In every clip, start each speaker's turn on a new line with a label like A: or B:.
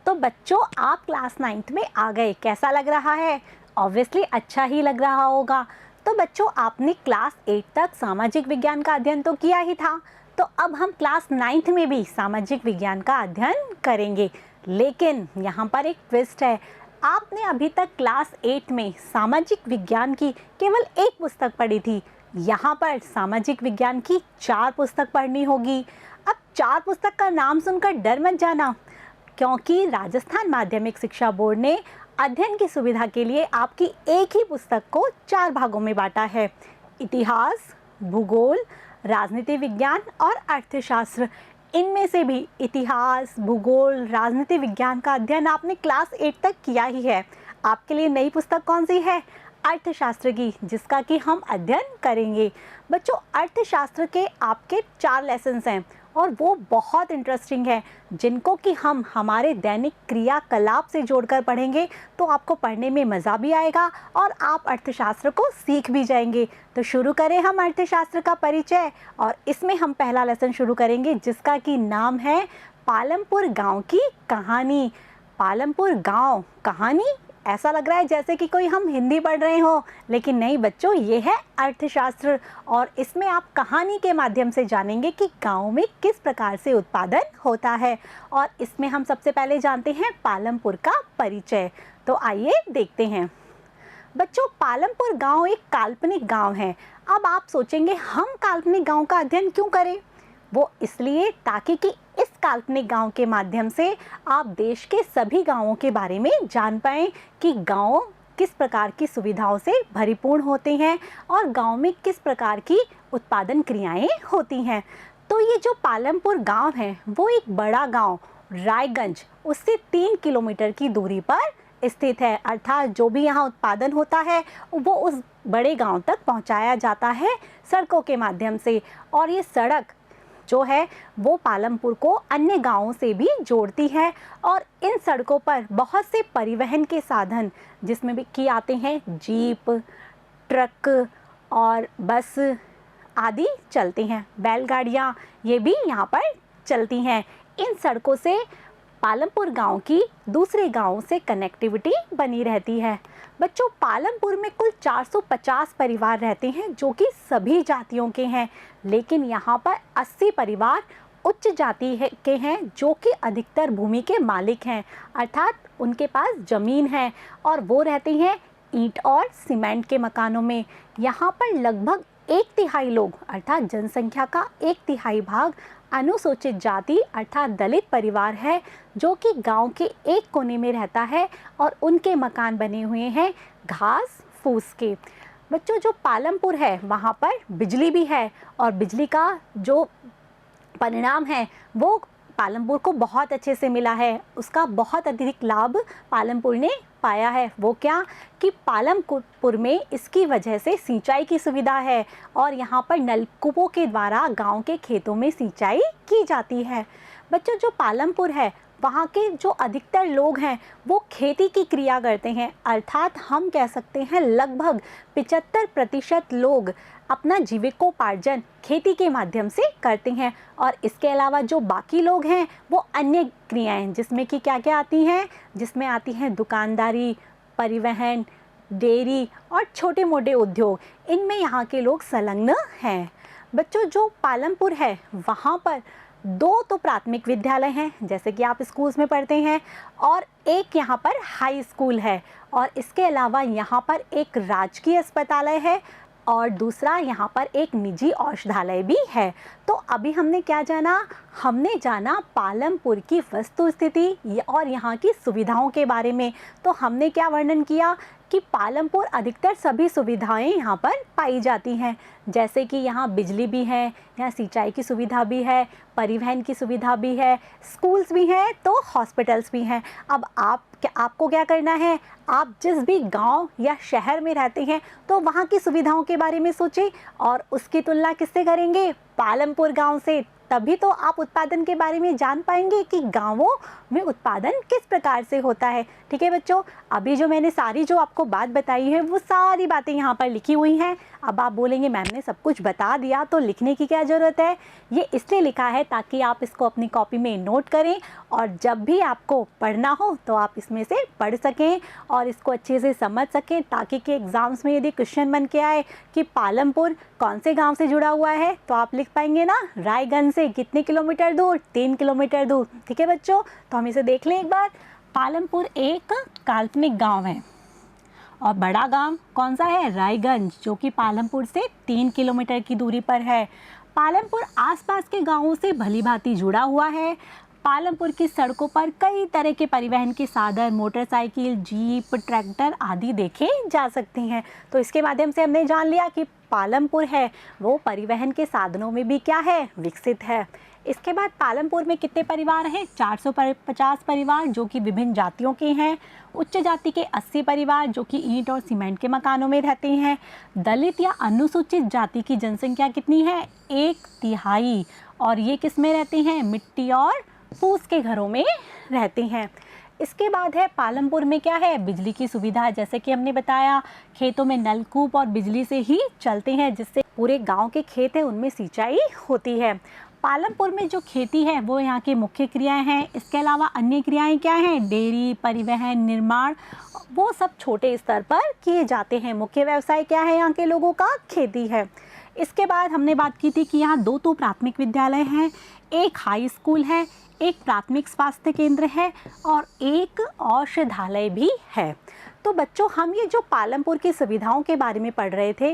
A: तो बच्चों, आप क्लास 9th में आ गए, कैसा लग रहा है? ऑब्वियसली अच्छा ही लग रहा होगा। तो बच्चों, आपने क्लास 8 तक सामाजिक विज्ञान का अध्ययन तो किया ही था, तो अब हम क्लास 9th में भी सामाजिक विज्ञान का अध्ययन करेंगे। लेकिन यहाँ पर एक ट्विस्ट है। आपने अभी तक क्लास 8 में सामाजिक विज्ञान की केवल एक पुस्तक पढ़ी थी। यहाँ पर सामाजिक विज्ञान की 4 पुस्तक पढ़नी होगी। अब 4 पुस्तक का नाम सुनकर डर मत जाना, क्योंकि राजस्थान माध्यमिक शिक्षा बोर्ड ने अध्ययन की सुविधा के लिए आपकी एक ही पुस्तक को 4 भागों में बांटा है। इतिहास, भूगोल, राजनीति विज्ञान और अर्थशास्त्र। इनमें से भी इतिहास, भूगोल, राजनीति विज्ञान का अध्ययन आपने क्लास 8 तक किया ही है। आपके लिए नई पुस्तक कौन सी है? अर्थशास्त्र की, जिसका कि हम अध्ययन करेंगे। बच्चों, अर्थशास्त्र के आपके 4 लेसन्स हैं और वो बहुत इंटरेस्टिंग है, जिनको कि हम हमारे दैनिक क्रियाकलाप से जोड़कर पढ़ेंगे तो आपको पढ़ने में मज़ा भी आएगा और आप अर्थशास्त्र को सीख भी जाएंगे। तो शुरू करें हम अर्थशास्त्र का परिचय, और इसमें हम पहला लेसन शुरू करेंगे, जिसका कि नाम है पालमपुर गांव की कहानी। पालमपुर गांव कहानी, ऐसा लग रहा है जैसे कि कोई हम हिंदी पढ़ रहे हो, लेकिन नहीं बच्चों, ये है अर्थशास्त्र। और इसमें आप कहानी के माध्यम से जानेंगे कि गांव में किस प्रकार से उत्पादन होता है। और इसमें हम सबसे पहले जानते हैं पालमपुर का परिचय। तो आइए देखते हैं। बच्चों, पालमपुर गांव एक काल्पनिक गांव है। अब आप सोचेंगे, हम काल्पनिक गांव का अध्ययन क्यों करें? वो इसलिए ताकि कि इस काल्पनिक गांव के माध्यम से आप देश के सभी गांवों के बारे में जान पाएं कि गांव किस प्रकार की सुविधाओं से भरिपूर्ण होते हैं और गांव में किस प्रकार की उत्पादन क्रियाएं होती हैं। तो ये जो पालमपुर गांव है, वो एक बड़ा गांव रायगंज उससे 3 किलोमीटर की दूरी पर स्थित है। अर्थात जो भी यहाँ उत्पादन होता है वो उस बड़े गांव तक पहुँचाया जाता है सड़कों के माध्यम से। और ये सड़क जो है वो पालमपुर को अन्य गांवों से भी जोड़ती है। और इन सड़कों पर बहुत से परिवहन के साधन, जिसमें भी कि आते हैं जीप, ट्रक और बस आदि चलते हैं। बैलगाड़ियाँ ये भी यहाँ पर चलती हैं। इन सड़कों से पालमपुर गांव की दूसरे गांवों से कनेक्टिविटी बनी रहती है। बच्चों, पालमपुर में कुल 450 परिवार रहते हैं, जो कि सभी जातियों के हैं। लेकिन यहाँ पर 80 परिवार उच्च जाति के हैं, जो कि अधिकतर भूमि के मालिक हैं, अर्थात उनके पास ज़मीन है और वो रहते हैं ईंट और सीमेंट के मकानों में। यहाँ पर लगभग 1/3 लोग, अर्थात जनसंख्या का 1/3 भाग अनुसूचित जाति अर्थात दलित परिवार है, जो कि गांव के एक कोने में रहता है और उनके मकान बने हुए हैं घास फूस के। बच्चों, जो पालमपुर है वहाँ पर बिजली भी है, और बिजली का जो परिणाम है वो पालमपुर को बहुत अच्छे से मिला है। उसका बहुत अधिक लाभ पालमपुर ने पाया है। वो क्या कि पालमपुर में इसकी वजह से सिंचाई की सुविधा है और यहाँ पर नलकूपों के द्वारा गांव के खेतों में सिंचाई की जाती है। बच्चों, जो पालमपुर है वहाँ के जो अधिकतर लोग हैं वो खेती की क्रिया करते हैं, अर्थात हम कह सकते हैं लगभग 75% लोग अपना जीविकोपार्जन खेती के माध्यम से करते हैं। और इसके अलावा जो बाकी लोग हैं वो अन्य क्रियाएं, जिसमें कि क्या क्या आती हैं, जिसमें आती हैं दुकानदारी, परिवहन, डेयरी और छोटे मोटे उद्योग, इनमें यहाँ के लोग संलग्न हैं। बच्चों, जो पालमपुर है वहाँ पर 2 तो प्राथमिक विद्यालय हैं, जैसे कि आप स्कूल्स में पढ़ते हैं, और एक यहाँ पर हाई स्कूल है। और इसके अलावा यहाँ पर एक राजकीय अस्पताल है और दूसरा यहाँ पर एक निजी औषधालय भी है। तो अभी हमने क्या जाना? हमने जाना पालमपुर की वस्तु स्थिति और यहाँ की सुविधाओं के बारे में। तो हमने क्या वर्णन किया कि पालमपुर अधिकतर सभी सुविधाएं यहाँ पर पाई जाती हैं, जैसे कि यहाँ बिजली भी है, यहाँ सिंचाई की सुविधा भी है, परिवहन की सुविधा भी है, स्कूल्स भी हैं, तो हॉस्पिटल्स भी हैं। अब आपको क्या करना है? आप जिस भी गांव या शहर में रहते हैं तो वहाँ की सुविधाओं के बारे में सोचें और उसकी तुलना किससे करेंगे? पालमपुर गांव से। तभी तो आप उत्पादन के बारे में जान पाएंगे कि गांवों में उत्पादन किस प्रकार से होता है। ठीक है बच्चों, अभी जो मैंने सारी जो आपको बात बताई है वो सारी बातें यहाँ पर लिखी हुई हैं। अब आप बोलेंगे मैम ने सब कुछ बता दिया तो लिखने की क्या ज़रूरत है। ये इसलिए लिखा है ताकि आप इसको अपनी कॉपी में नोट करें और जब भी आपको पढ़ना हो तो आप इसमें से पढ़ सकें और इसको अच्छे से समझ सकें, ताकि कि एग्ज़ाम्स में यदि क्वेश्चन बन के आए कि पालमपुर कौन से गांव से जुड़ा हुआ है तो आप लिख पाएंगे ना, रायगंज से कितने किलोमीटर दूर, 3 किलोमीटर दूर। ठीक है बच्चों, तो हम इसे देख लें एक बार। पालमपुर एक काल्पनिक गांव है और बड़ा गांव कौन सा है, रायगंज, जो कि पालमपुर से 3 किलोमीटर की दूरी पर है। पालमपुर आसपास के गांवों से भली भांति जुड़ा हुआ है। पालमपुर की सड़कों पर कई तरह के परिवहन के साधन, मोटरसाइकिल, जीप, ट्रैक्टर आदि देखे जा सकते हैं। तो इसके माध्यम से हमने जान लिया कि पालमपुर है वो परिवहन के साधनों में भी क्या है, विकसित है। इसके बाद पालमपुर में कितने परिवार हैं, 450 परिवार जो कि विभिन्न जातियों के हैं। उच्च जाति के 80 परिवार जो कि ईंट और सीमेंट के मकानों में रहते हैं। दलित या अनुसूचित जाति की जनसंख्या कितनी है, 1/3, और ये किस में रहते हैं, मिट्टी और फूस के घरों में रहते हैं। इसके बाद है पालमपुर में क्या है, बिजली की सुविधा। जैसे कि हमने बताया खेतों में नलकूप और बिजली से ही चलते हैं, जिससे पूरे गांव के खेत हैं उनमें सिंचाई होती है। पालमपुर में जो खेती है वो यहाँ की मुख्य क्रियाएं हैं। इसके अलावा अन्य क्रियाएं क्या हैं, डेयरी, परिवहन, निर्माण, वो सब छोटे स्तर पर किए जाते हैं। मुख्य व्यवसाय क्या है यहाँ के लोगों का, खेती है। इसके बाद हमने बात की थी कि यहाँ 2 तो प्राथमिक विद्यालय हैं, एक हाई स्कूल है, एक प्राथमिक स्वास्थ्य केंद्र है और एक औषधालय भी है। तो बच्चों, हम ये जो पालमपुर की सुविधाओं के बारे में पढ़ रहे थे,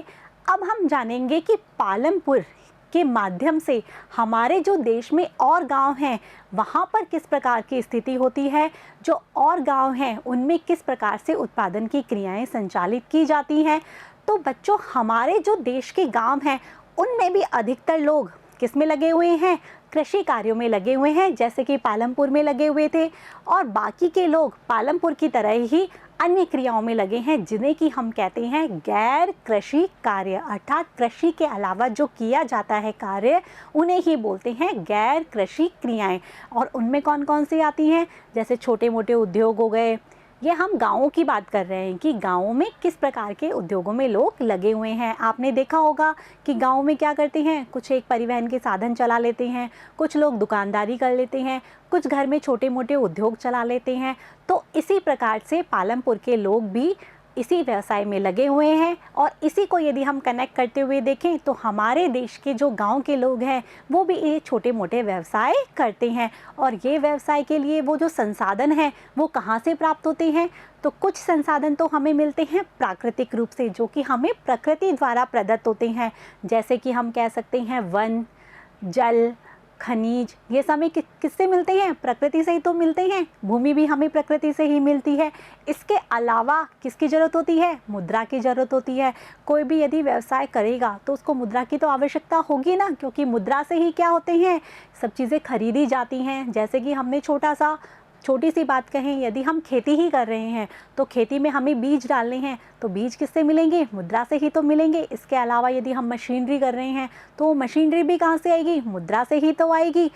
A: अब हम जानेंगे कि पालमपुर के माध्यम से हमारे जो देश में और गांव हैं वहाँ पर किस प्रकार की स्थिति होती है, जो और गांव हैं उनमें किस प्रकार से उत्पादन की क्रियाएं संचालित की जाती हैं। तो बच्चों, हमारे जो देश के गांव हैं उनमें भी अधिकतर लोग किस में लगे हुए हैं, कृषि कार्यों में लगे हुए हैं, जैसे कि पालमपुर में लगे हुए थे। और बाकी के लोग पालमपुर की तरह ही अन्य क्रियाओं में लगे हैं, जिन्हें कि हम कहते हैं गैर कृषि कार्य, अर्थात कृषि के अलावा जो किया जाता है कार्य उन्हें ही बोलते हैं गैर कृषि क्रियाएं। और उनमें कौन कौन सी आती हैं, जैसे छोटे मोटे उद्योग हो गए। ये हम गाँवों की बात कर रहे हैं कि गाँवों में किस प्रकार के उद्योगों में लोग लगे हुए हैं। आपने देखा होगा कि गाँव में क्या करते हैं, कुछ एक परिवहन के साधन चला लेते हैं, कुछ लोग दुकानदारी कर लेते हैं, कुछ घर में छोटे मोटे उद्योग चला लेते हैं। तो इसी प्रकार से पालमपुर के लोग भी इसी व्यवसाय में लगे हुए हैं। और इसी को यदि हम कनेक्ट करते हुए देखें तो हमारे देश के जो गांव के लोग हैं वो भी ये छोटे मोटे व्यवसाय करते हैं। और ये व्यवसाय के लिए वो जो संसाधन हैं वो कहाँ से प्राप्त होते हैं, तो कुछ संसाधन तो हमें मिलते हैं प्राकृतिक रूप से, जो कि हमें प्रकृति द्वारा प्रदत्त होते हैं। जैसे कि हम कह सकते हैं वन, जल, खनिज, ये समय किससे मिलते हैं, प्रकृति से ही तो मिलते हैं। भूमि भी हमें प्रकृति से ही मिलती है। इसके अलावा किसकी ज़रूरत होती है, मुद्रा की ज़रूरत होती है। कोई भी यदि व्यवसाय करेगा तो उसको मुद्रा की तो आवश्यकता होगी ना, क्योंकि मुद्रा से ही क्या होते हैं, सब चीज़ें खरीदी जाती हैं। जैसे कि हमने छोटी सी बात कहें, यदि हम खेती ही कर रहे हैं तो खेती में हमें बीज डालने हैं, तो बीज किससे मिलेंगे, मुद्रा से ही तो मिलेंगे। इसके अलावा यदि हम मशीनरी कर रहे हैं तो मशीनरी भी कहाँ से आएगी, मुद्रा से ही तो आएगी।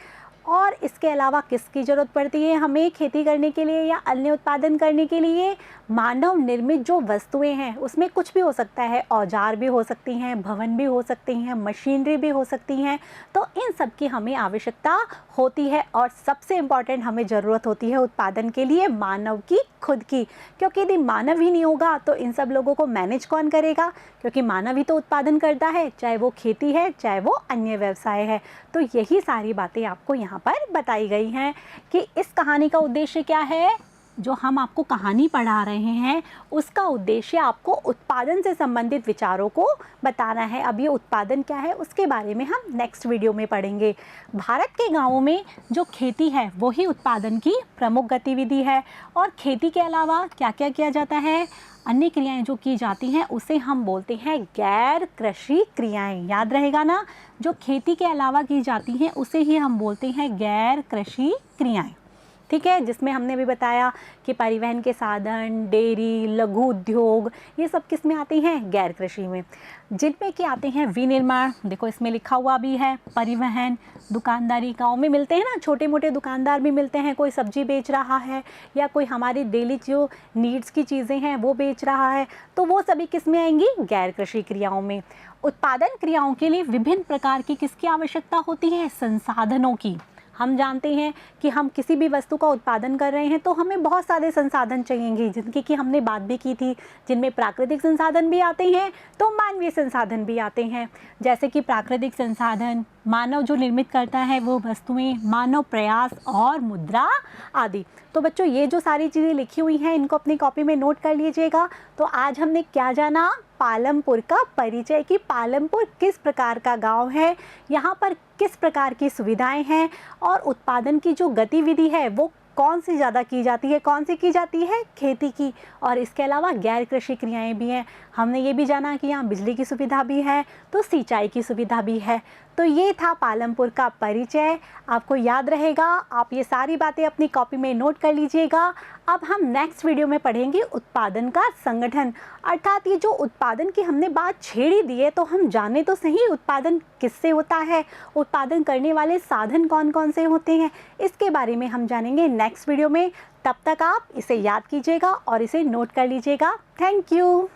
A: और इसके अलावा किसकी ज़रूरत पड़ती है हमें खेती करने के लिए या अन्य उत्पादन करने के लिए, मानव निर्मित जो वस्तुएं हैं उसमें कुछ भी हो सकता है, औजार भी हो सकती हैं, भवन भी हो सकती हैं, मशीनरी भी हो सकती हैं। तो इन सब की हमें आवश्यकता होती है। और सबसे इम्पॉर्टेंट हमें ज़रूरत होती है उत्पादन के लिए मानव की खुद की, क्योंकि यदि मानव ही नहीं होगा तो इन सब लोगों को मैनेज कौन करेगा, क्योंकि मानव ही तो उत्पादन करता है, चाहे वो खेती है चाहे वो अन्य व्यवसाय है। तो यही सारी बातें आपको यहाँ पर बताई गई हैं कि इस कहानी का उद्देश्य क्या है। जो हम आपको कहानी पढ़ा रहे हैं उसका उद्देश्य आपको उत्पादन से संबंधित विचारों को बताना है। अब ये उत्पादन क्या है उसके बारे में हम नेक्स्ट वीडियो में पढ़ेंगे। भारत के गांवों में जो खेती है वही उत्पादन की प्रमुख गतिविधि है। और खेती के अलावा क्या क्या किया जाता है, अन्य क्रियाएं जो की जाती हैं उसे हम बोलते हैं गैर कृषि क्रियाएं। याद रहेगा ना, जो खेती के अलावा की जाती हैं उसे ही हम बोलते हैं गैर कृषि क्रियाएं। ठीक है, जिसमें हमने भी बताया कि परिवहन के साधन, डेयरी, लघु उद्योग, ये सब किस में आती हैं? गैर कृषि में। जिनमें कि आते हैं विनिर्माण, देखो इसमें लिखा हुआ भी है, परिवहन, दुकानदारी, गाँव में मिलते हैं ना छोटे मोटे दुकानदार भी मिलते हैं, कोई सब्जी बेच रहा है या कोई हमारी डेली जो नीड्स की चीज़ें हैं वो बेच रहा है, तो वो सभी किस में आएंगी? गैर कृषि क्रियाओं में। उत्पादन क्रियाओं के लिए विभिन्न प्रकार की किसकी आवश्यकता होती है? संसाधनों की। हम जानते हैं कि हम किसी भी वस्तु का उत्पादन कर रहे हैं तो हमें बहुत सारे संसाधन चाहिएंगे, जिनकी कि हमने बात भी की थी, जिनमें प्राकृतिक संसाधन भी आते हैं तो मानवीय संसाधन भी आते हैं। जैसे कि प्राकृतिक संसाधन मानव जो निर्मित करता है वो वस्तुएं, मानव प्रयास और मुद्रा आदि। तो बच्चों ये जो सारी चीज़ें लिखी हुई हैं इनको अपनी कॉपी में नोट कर लीजिएगा। तो आज हमने क्या जाना? पालमपुर का परिचय, कि पालमपुर किस प्रकार का गांव है, यहाँ पर किस प्रकार की सुविधाएं हैं और उत्पादन की जो गतिविधि है वो कौन सी ज़्यादा की जाती है? कौन सी की जाती है? खेती की। और इसके अलावा गैर कृषि क्रियाएं भी हैं। हमने ये भी जाना कि यहाँ बिजली की सुविधा भी है तो सिंचाई की सुविधा भी है। तो ये था पालमपुर का परिचय। आपको याद रहेगा, आप ये सारी बातें अपनी कॉपी में नोट कर लीजिएगा। अब हम नेक्स्ट वीडियो में पढ़ेंगे उत्पादन का संगठन, अर्थात ये जो उत्पादन की हमने बात छेड़ी दी है तो हम जाने तो सही उत्पादन किससे होता है, उत्पादन करने वाले साधन कौन कौन से होते हैं, इसके बारे में हम जानेंगे नेक्स्ट वीडियो में। तब तक आप इसे याद कीजिएगा और इसे नोट कर लीजिएगा। Thank you.